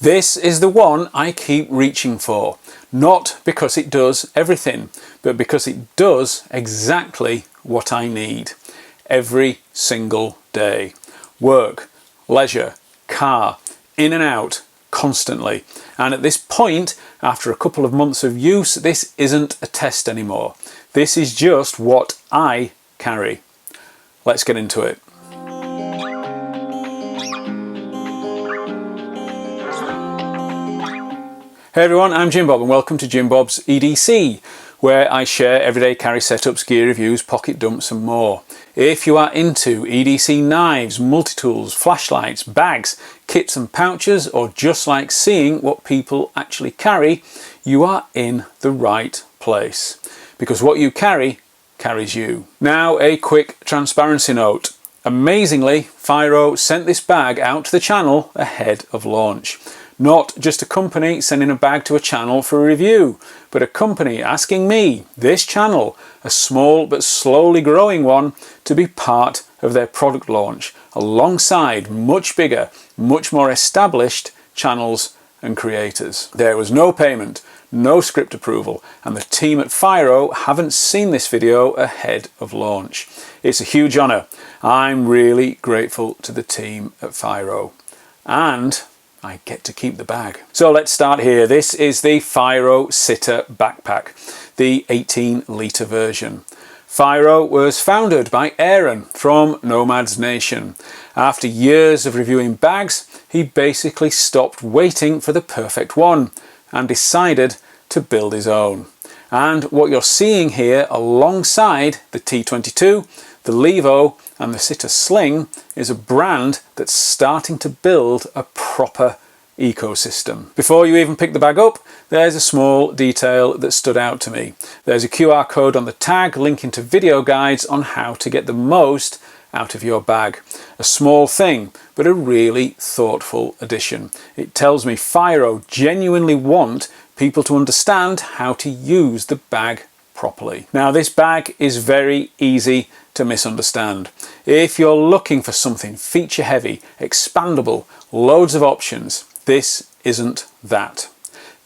This is the one I keep reaching for, not because it does everything, but because it does exactly what I need every single day. Work, leisure, car, in and out, constantly. And at this point, after a couple of months of use, this isn't a test anymore. This is just what I carry. Let's get into it. Hey everyone, I'm Jimbob and welcome to Jimbob's EDC, where I share everyday carry setups, gear reviews, pocket dumps and more. If you are into EDC knives, multi-tools, flashlights, bags, kits and pouches, or just like seeing what people actually carry, you are in the right place. Because what you carry, carries you. Now a quick transparency note. Amazingly, Fyro sent this bag out to the channel ahead of launch. Not just a company sending a bag to a channel for a review, but a company asking me, this channel, a small but slowly growing one, to be part of their product launch alongside much bigger, much more established channels and creators. There was no payment, no script approval, and the team at Fyro haven't seen this video ahead of launch. It's a huge honour. I'm really grateful to the team at Fyro. And I get to keep the bag. So let's start here. This is the Fyro Citta backpack, the 18-litre version. Fyro was founded by Aaron from Nomads Nation. After years of reviewing bags, he basically stopped waiting for the perfect one and decided to build his own. And what you're seeing here alongside the T22, the Levo and the Citta Sling is a brand that's starting to build a proper ecosystem. Before you even pick the bag up, there's a small detail that stood out to me. There's a QR code on the tag linking to video guides on how to get the most out of your bag. A small thing, but a really thoughtful addition. It tells me Fyro genuinely want people to understand how to use the bag properly. Now this bag is very easy to misunderstand. If you're looking for something feature heavy, expandable, loads of options, this isn't that.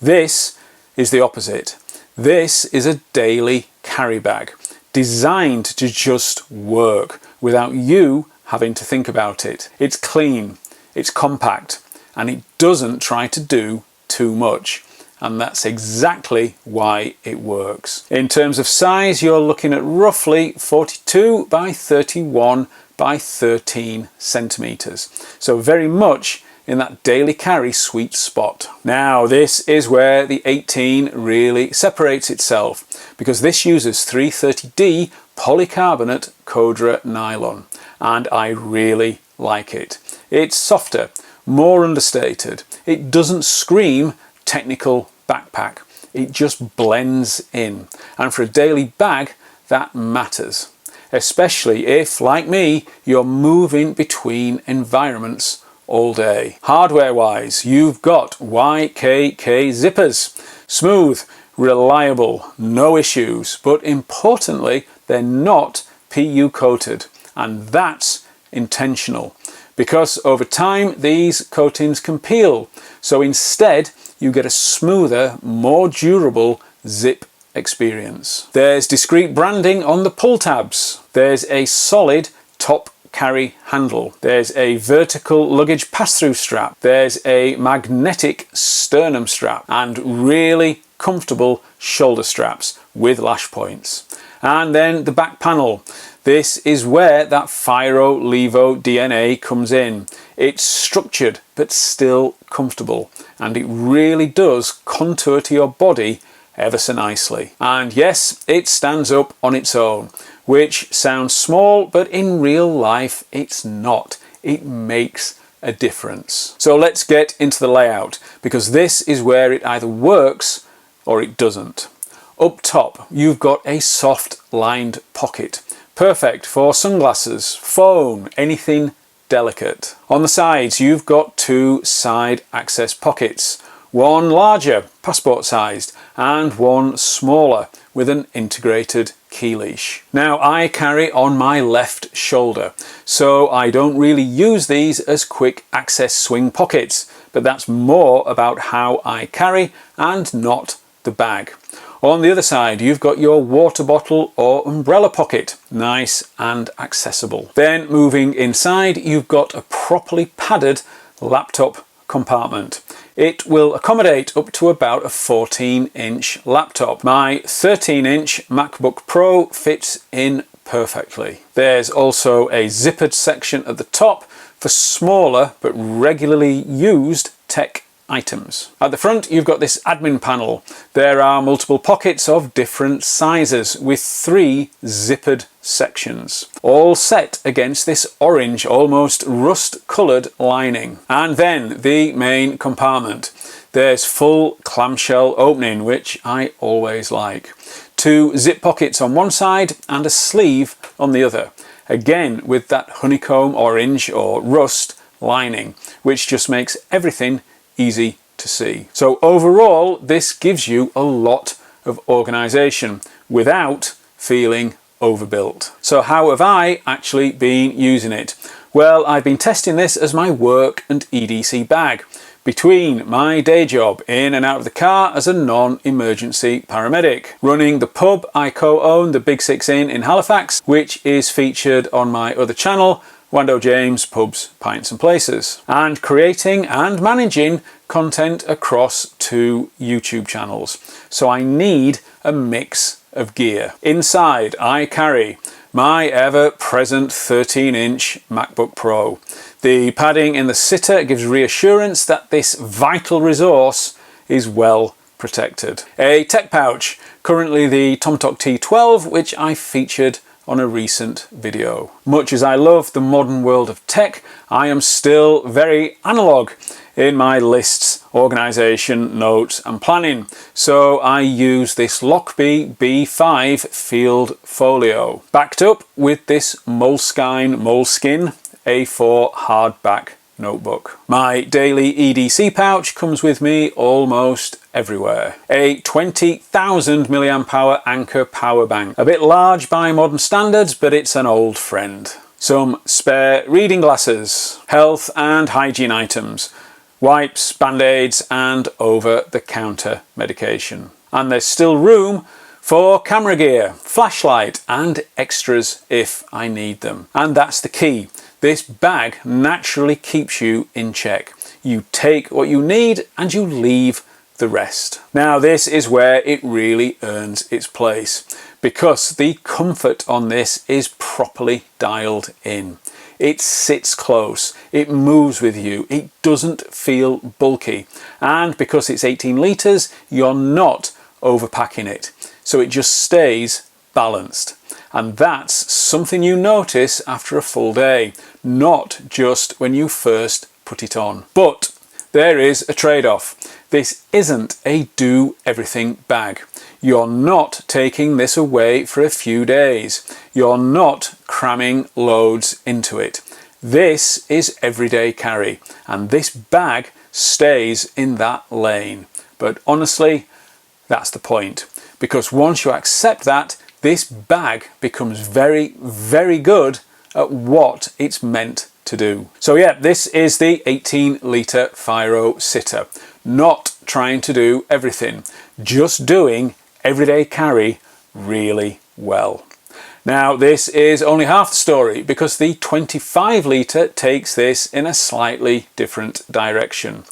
This is the opposite. This is a daily carry bag designed to just work without you having to think about it. It's clean, it's compact, and it doesn't try to do too much. And that's exactly why it works. In terms of size, you're looking at roughly 42 by 31 by 13 centimeters. So very much in that daily carry sweet spot. Now this is where the 18 really separates itself, because this uses 330D polycarbonate Codra nylon, and I really like it. It's softer, more understated. It doesn't scream technical backpack. It just blends in, and for a daily bag that matters, especially if, like me, you're moving between environments all day. Hardware wise, you've got YKK zippers. Smooth, reliable, no issues, but importantly they're not PU coated, and that's intentional because over time these coatings can peel, so instead you get a smoother, more durable zip experience. There's discreet branding on the pull tabs. There's a solid top carry handle. There's a vertical luggage pass-through strap. There's a magnetic sternum strap and really comfortable shoulder straps with lash points. And then the back panel. This is where that Fyro Levo DNA comes in. It's structured but still comfortable, and it really does contour to your body ever so nicely. And yes, it stands up on its own, which sounds small, but in real life it's not. It makes a difference. So let's get into the layout, because this is where it either works or it doesn't. Up top, you've got a soft lined pocket, perfect for sunglasses, phone, anything delicate. On the sides, you've got two side access pockets, one larger, passport sized, and one smaller with an integrated key leash. Now I carry on my left shoulder, so I don't really use these as quick access swing pockets, but that's more about how I carry and not the bag. On the other side, you've got your water bottle or umbrella pocket, nice and accessible. Then moving inside, you've got a properly padded laptop compartment. It will accommodate up to about a 14-inch laptop. My 13-inch MacBook Pro fits in perfectly. There's also a zippered section at the top for smaller but regularly used tech items. At the front you've got this admin panel. There are multiple pockets of different sizes with 3 zippered sections, all set against this orange, almost rust coloured lining. And then the main compartment. There's full clamshell opening, which I always like. 2 zip pockets on one side and a sleeve on the other, again with that honeycomb orange or rust lining, which just makes everything easy to see. So overall, this gives you a lot of organisation without feeling overbuilt. So how have I actually been using it? Well, I've been testing this as my work and EDC bag between my day job in and out of the car as a non-emergency paramedic, running the pub I co-own, the Big 6 Inn in Halifax, which is featured on my other channel, Wando James Pubs, Pints and Places, and creating and managing content across 2 YouTube channels. So I need a mix of gear. Inside I carry my ever-present 13-inch MacBook Pro. The padding in the Citta gives reassurance that this vital resource is well protected. A tech pouch, currently the Tomtoc T12, which I featured on a recent video. Much as I love the modern world of tech, I am still very analog in my lists, organisation, notes and planning. So I use this Lockbee B5 field folio, backed up with this Moleskine A4 hardback notebook. My daily EDC pouch comes with me almost everywhere. A 20,000 mAh Anker power bank. A bit large by modern standards, but it's an old friend. Some spare reading glasses, health and hygiene items, wipes, band-aids and over-the-counter medication. And there's still room for camera gear, flashlight and extras if I need them. And that's the key. This bag naturally keeps you in check. You take what you need and you leave the rest. Now this is where it really earns its place, because the comfort on this is properly dialed in. It sits close, it moves with you, it doesn't feel bulky, and because it's 18 litres, you're not overpacking it, so it just stays balanced. And that's something you notice after a full day, not just when you first put it on. But there is a trade-off. This isn't a do-everything bag. You're not taking this away for a few days. You're not cramming loads into it. This is everyday carry, and this bag stays in that lane. But honestly, that's the point, because once you accept that, this bag becomes very, very good at what it's meant to do. So yeah, this is the 18 litre Fyro Citta. Not trying to do everything, just doing everyday carry really well. Now this is only half the story, because the 25 litre takes this in a slightly different direction.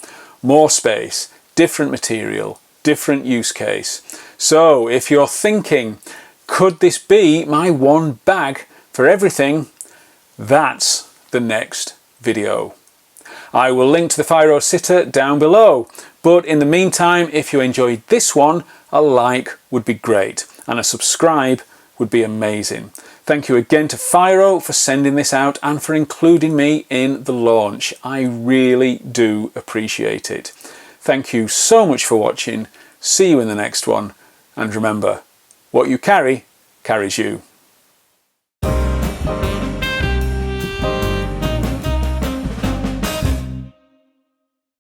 More space, different material, different use case. So if you're thinking, could this be my one bag for everything? That's the next video. I will link to the Fyro Citta down below, but in the meantime, if you enjoyed this one, a like would be great and a subscribe would be amazing. Thank you again to Fyro for sending this out and for including me in the launch. I really do appreciate it. Thank you so much for watching. See you in the next one, and remember, what you carry carries you.